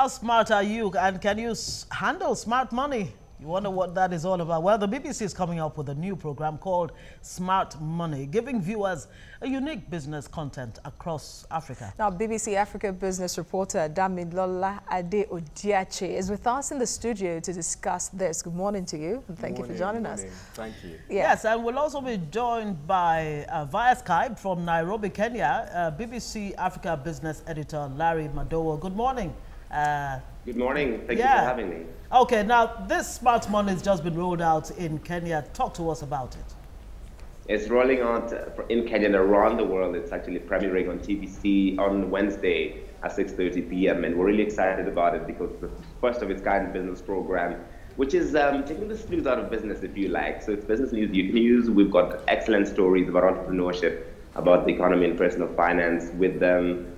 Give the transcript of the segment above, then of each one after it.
how smart are you, and can you handle smart money? You wonder what that is all about. Well, the BBC is coming up with a new program called Smart Money, giving viewers a unique business content across Africa. Now, BBC Africa business reporter Damilola Ade-Odiache is with us in the studio to discuss this. Good morning to you, and thank you for joining us. Thank you. Yeah. Yes, and we'll also be joined by, via Skype from Nairobi, Kenya, BBC Africa business editor Larry Madowo. Good morning. Good morning. Thank you for having me. Okay, now this Smart Money has just been rolled out in Kenya. Talk to us about it. It's rolling out in Kenya and around the world. It's actually premiering on TVC on Wednesday at 6:30 p.m. And we're really excited about it because it's the first of its kind business program, which is taking the snooze out of business, if you like. So it's business news you can use. We've got excellent stories about entrepreneurship, about the economy and personal finance with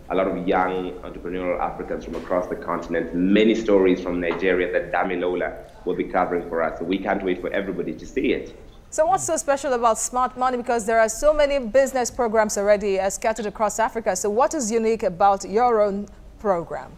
a lot of young entrepreneurial Africans from across the continent. Many stories from Nigeria that Damilola will be covering for us. So we can't wait for everybody to see it. So what's so special about Smart Money? Because there are so many business programs already scattered across Africa. So what is unique about your own program?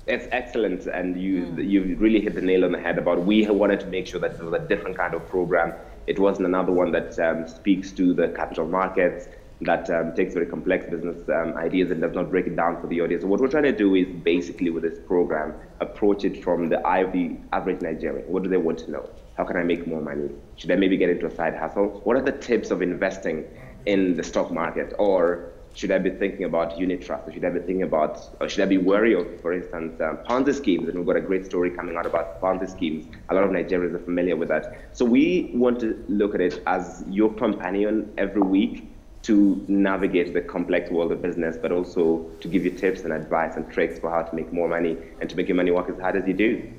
It's excellent, and you really hit the nail on the head about we wanted to make sure that it was a different kind of program. It wasn't another one that speaks to the capital markets, that takes very complex business ideas and does not break it down for the audience. So what we're trying to do is basically with this program, approach it from the eye of the average Nigerian. What do they want to know? How can I make more money? Should I maybe get into a side hustle? What are the tips of investing in the stock market? Or should I be thinking about unit trust? Or should I be thinking about, or should I be wary of, for instance, Ponzi schemes? And we've got a great story coming out about Ponzi schemes. A lot of Nigerians are familiar with that. So we want to look at it as your companion every week to navigate the complex world of business, but also to give you tips and advice and tricks for how to make more money and to make your money work as hard as you do.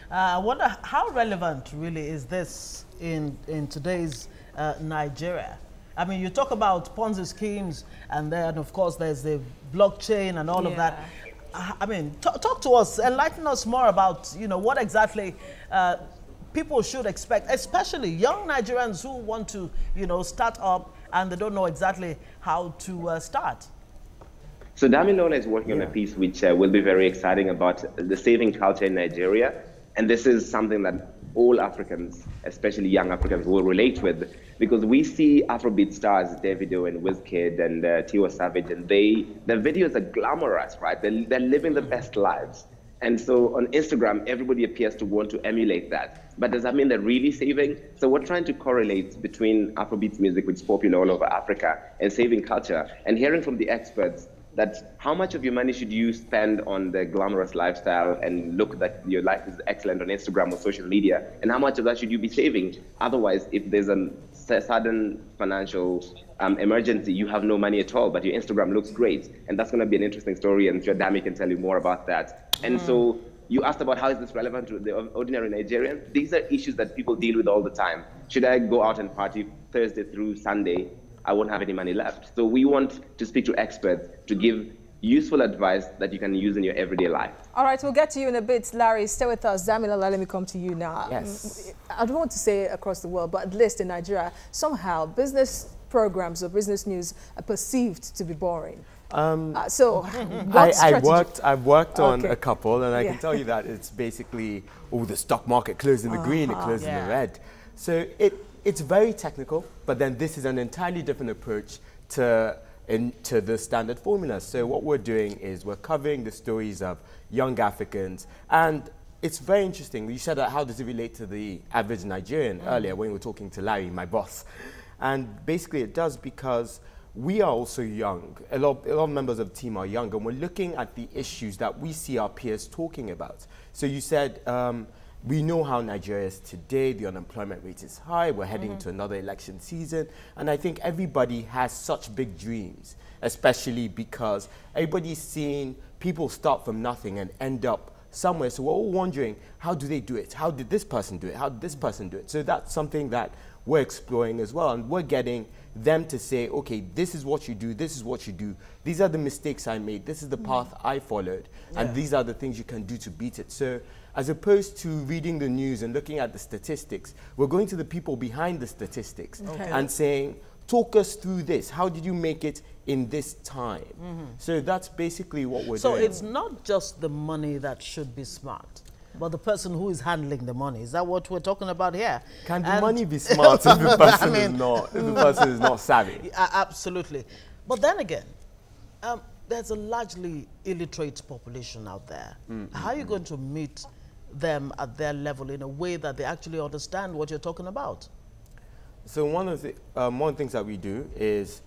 I wonder how relevant really is this in today's Nigeria? I mean, you talk about Ponzi schemes, and then of course there's the blockchain and all of that. I mean, talk to us, enlighten us more about, you know, what exactly people should expect, especially young Nigerians who want to, you know, start up and they don't know exactly how to start. So Damilola is working on a piece which will be very exciting about the saving culture in Nigeria. And this is something that all Africans, especially young Africans, will relate with, because we see Afrobeat stars, Davido and Wizkid and Tiwa Savage, and their videos are glamorous, right? They're living the best lives. And so on Instagram, everybody appears to want to emulate that. But does that mean they're really saving? So we're trying to correlate between Afrobeat music, which is popular all over Africa, and saving culture, and hearing from the experts that how much of your money should you spend on the glamorous lifestyle and look that your life is excellent on Instagram or social media, and how much of that should you be saving? Otherwise, if there's a sudden financial emergency, you have no money at all, but your Instagram looks great. And that's going to be an interesting story, and Dami can tell you more about that. And so you asked about how is this relevant to the ordinary Nigerian? These are issues that people deal with all the time. Should I go out and party Thursday through Sunday? I won't have any money left. So we want to speak to experts to give useful advice that you can use in your everyday life. All right, we'll get to you in a bit. Larry, stay with us. Damilola, let me come to you now. Yes. I don't want to say across the world, but at least in Nigeria, somehow business programs or business news are perceived to be boring. So I've worked on a couple, and I can tell you that it's basically, the stock market closed in the green, it closed in the red. So it's very technical, but then this is an entirely different approach to the standard formula. So what we're doing is we're covering the stories of young Africans, and it's very interesting. You said that how does it relate to the average Nigerian earlier when we were talking to Larry, my boss. And basically it does, because we are also young. A lot of members of the team are young, and we're looking at the issues that we see our peers talking about. So you said, we know how Nigeria is today. The unemployment rate is high. We're heading to another election season. And I think everybody has such big dreams, especially because everybody's seen people start from nothing and end up somewhere. So we're all wondering, how do they do it? How did this person do it? How did this person do it? So that's something that we're exploring as well. And we're getting them to say, okay, this is what you do. This is what you do. These are the mistakes I made. This is the path I followed. And these are the things you can do to beat it. So as opposed to reading the news and looking at the statistics, we're going to the people behind the statistics and saying, talk us through this. How did you make it in this time? So that's basically what we're doing. So it's not just the money that should be smart, but the person who is handling the money. Is that what we're talking about here? Can the money be smart if the person is not savvy? Absolutely. But then again, there's a largely illiterate population out there. How are you going to meet them at their level in a way that they actually understand what you're talking about? So one of the things that we do is,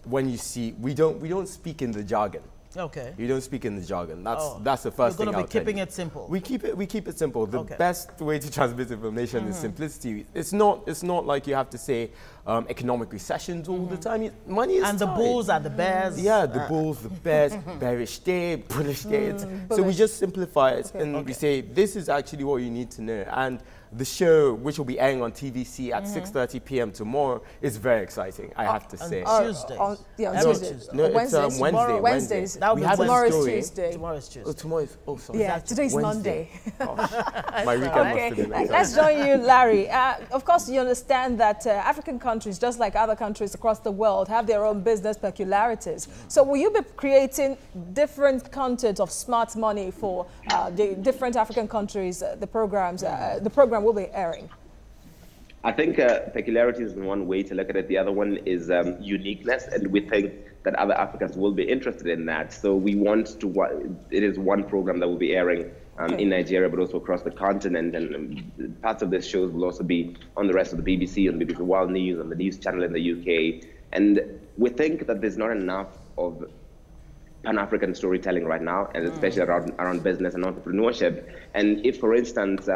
when you see, we don't speak in the jargon. Okay. You don't speak in the jargon. That's the first thing. We're going to be keeping it simple. We keep it simple. The best way to transmit information is simplicity. It's not like you have to say economic recessions all the time. Money is and tight. the bulls and the bears. Yeah, the bulls, the bears, bearish day, bullish day. So we just simplify it and we say this is actually what you need to know. And the show, which will be airing on TVC at 6:30 p.m. tomorrow, is very exciting, I have to say. Tuesdays. On Tuesdays. No, it's Wednesdays. Wednesdays. That will be tomorrow is Tuesday. Tuesday. Tomorrow is Tuesday. Oh, tomorrow is, oh, sorry. Yeah, today's Wednesday. Monday. Gosh, my weekend must have been like that. Let's join you, Larry. Of course, you understand that African countries, just like other countries across the world, have their own business peculiarities. So will you be creating different content of smart money for the different African countries, the programs, the program will be airing? I think peculiarity is one way to look at it. The other one is uniqueness, and we think that other Africans will be interested in that. So we want to, it is one program that will be airing in Nigeria, but also across the continent. And parts of this shows will also be on the rest of the BBC, on BBC World News, on the News Channel in the UK. And we think that there's not enough of Pan-African storytelling right now, and especially around business and entrepreneurship. And if, for instance,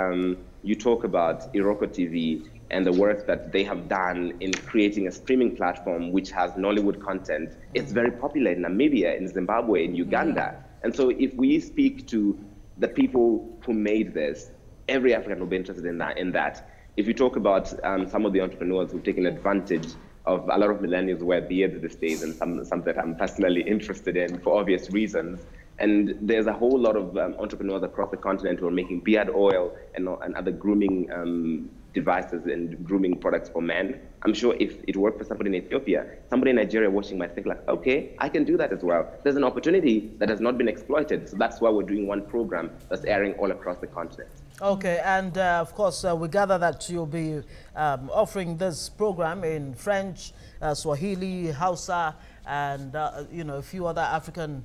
you talk about Iroko TV and the work that they have done in creating a streaming platform which has Nollywood content, it's very popular in Namibia, in Zimbabwe, in Uganda. And so if we speak to the people who made this, every African will be interested in that. If you talk about some of the entrepreneurs who've taken advantage of a lot of millennials wear beards these days, and some that I'm personally interested in for obvious reasons. And there's a whole lot of entrepreneurs across the continent who are making beard oil and other grooming devices and grooming products for men. I'm sure if it worked for somebody in Ethiopia, somebody in Nigeria watching might think like, okay, I can do that as well. There's an opportunity that has not been exploited. So that's why we're doing one program that's airing all across the continent. Okay, and of course, we gather that you'll be offering this program in French, Swahili, Hausa, and a few other African,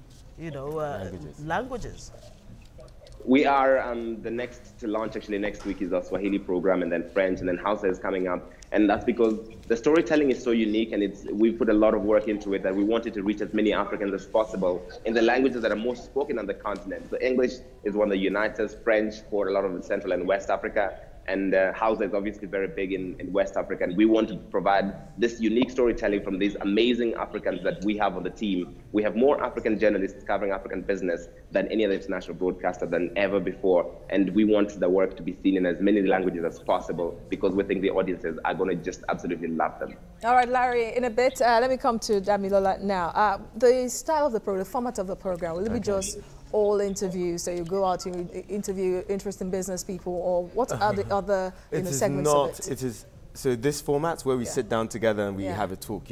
languages. We are the next to launch actually next week is our Swahili program, and then French, and then Hausa is coming up. And that's because the storytelling is so unique, and we've put a lot of work into it that we wanted to reach as many Africans as possible in the languages that are most spoken on the continent. So English is one that unites us, French for a lot of Central and West Africa, and Hausa is obviously very big in West Africa. And we want to provide this unique storytelling from these amazing Africans that we have on the team. We have more African journalists covering African business than any other international broadcaster than ever before. And we want the work to be seen in as many languages as possible because we think the audiences are going to just absolutely love them. All right, Larry, in a bit, let me come to Damilola now. The style of the program, the format of the program, will it be just all interviews, so you go out, you interview interesting business people, or what are the other segments of it? It is, so this format where we sit down together and we have a talk,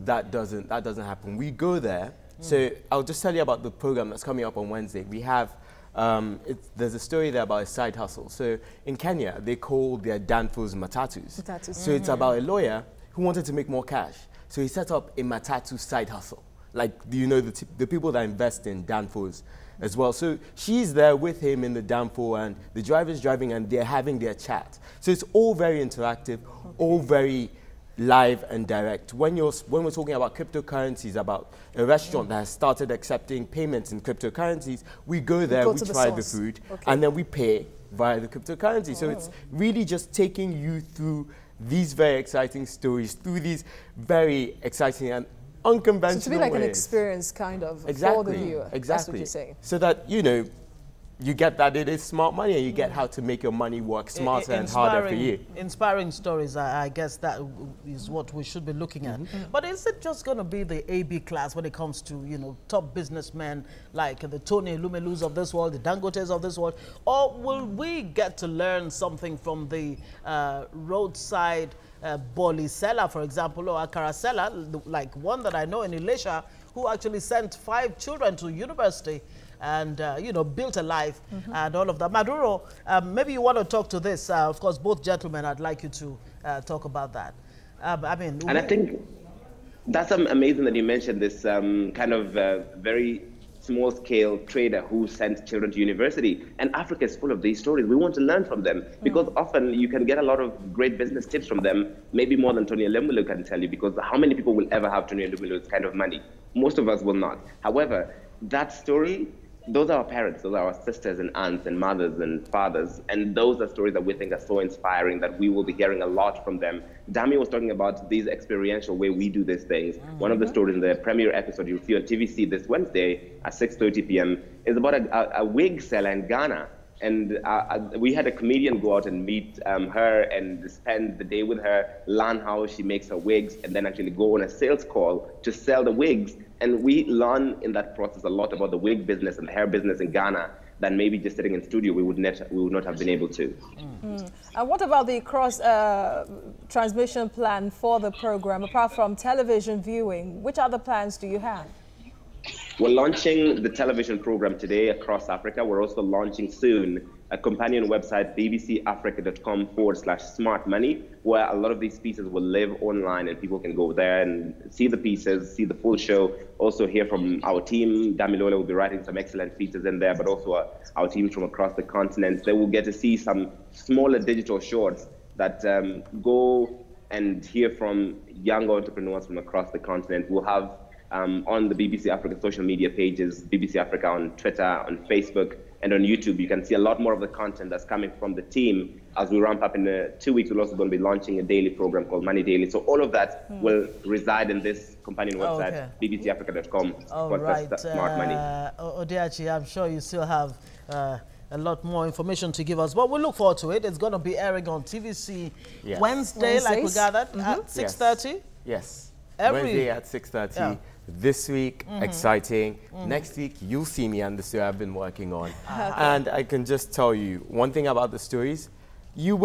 that doesn't happen. We go there. So I'll just tell you about the program that's coming up on Wednesday. We have, there's a story there about a side hustle. So in Kenya, they call their danfos matatus. So it's about a lawyer who wanted to make more cash. So he set up a matatu side hustle. Like, the people that invest in danfos as well. So she's there with him in the danfo, and the driver's driving, and they're having their chat. So it's all very interactive, all very live and direct. When we're talking about cryptocurrencies, about a restaurant that has started accepting payments in cryptocurrencies, we go there, we try the food, and then we pay via the cryptocurrency. So it's really just taking you through these very exciting stories, through these very exciting and unconventional so to be like ways. An experience kind of for the viewer. Exactly. That's what you're saying. So that, you get that it is smart money, and you get how to make your money work smarter and harder for you. Inspiring stories, I guess that is what we should be looking at. But is it just going to be the AB class when it comes to, top businessmen like the Tony Lumelus of this world, the Dangotes of this world? Or will we get to learn something from the roadside Boli seller, for example, or Akara seller, like one that I know in Elisha, who actually sent 5 children to university and, you know, built a life and all of that. Maduro, maybe you want to talk to this. Of course, both gentlemen, I'd like you to talk about that. I mean, and I think that's amazing that you mentioned this kind of very small-scale trader who sent children to university. And Africa is full of these stories. We want to learn from them because often you can get a lot of great business tips from them, maybe more than Tony Elumelu can tell you, because how many people will ever have Tony Elumelu's kind of money? Most of us will not. However, that story, those are our parents, those are our sisters and aunts and mothers and fathers, and those are stories that we think are so inspiring that we will be hearing a lot from them. Dami was talking about these experiential way we do these things. One of the stories in the premiere episode you'll see on TVC this Wednesday at 6:30 p.m. is about a wig seller in Ghana. And we had a comedian go out and meet her and spend the day with her, learn how she makes her wigs, and then actually go on a sales call to sell the wigs. And we learn in that process a lot about the wig business and the hair business in Ghana that maybe just sitting in studio we would not have been able to. And what about the cross transmission plan for the program? Apart from television viewing, which other plans do you have? We're launching the television program today across Africa. We're also launching soon a companion website, bbcafrica.com/smart money, where a lot of these pieces will live online and people can go there and see the pieces, see the full show, also hear from our team. Damilola will be writing some excellent pieces in there, but also our teams from across the continent. They will get to see some smaller digital shorts that go and hear from young entrepreneurs from across the continent. We'll have on the BBC Africa social media pages, BBC Africa on Twitter, on Facebook, and on YouTube. You can see a lot more of the content that's coming from the team. As we ramp up in 2 weeks, we're also going to be launching a daily program called Money Daily. So all of that will reside in this companion website, bbcafrica.com. All right. Smart money. Odiachi, I'm sure you still have a lot more information to give us, but we'll look forward to it. It's going to be airing on TVC Wednesday, like we gathered, at 6:30. Yes. Every Wednesday at 6:30. This week, exciting. Next week, you'll see me and the story I've been working on. And I can just tell you one thing about the stories. You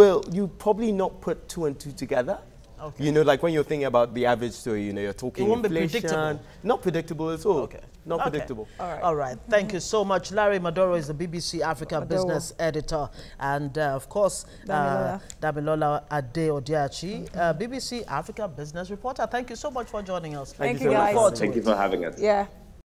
probably not put 2 and 2 together. Okay. You know, like when you're thinking about the average story, you know, you're talking inflation. It won't be predictable. Not predictable at all. Okay. Not predictable. All right. Thank you so much. Larry Maduro is the BBC Africa business editor. And, of course, Damilola Ade-Odiachi, BBC Africa business reporter. Thank you so much for joining us. Thank you, guys. Thank you for having us. Yeah.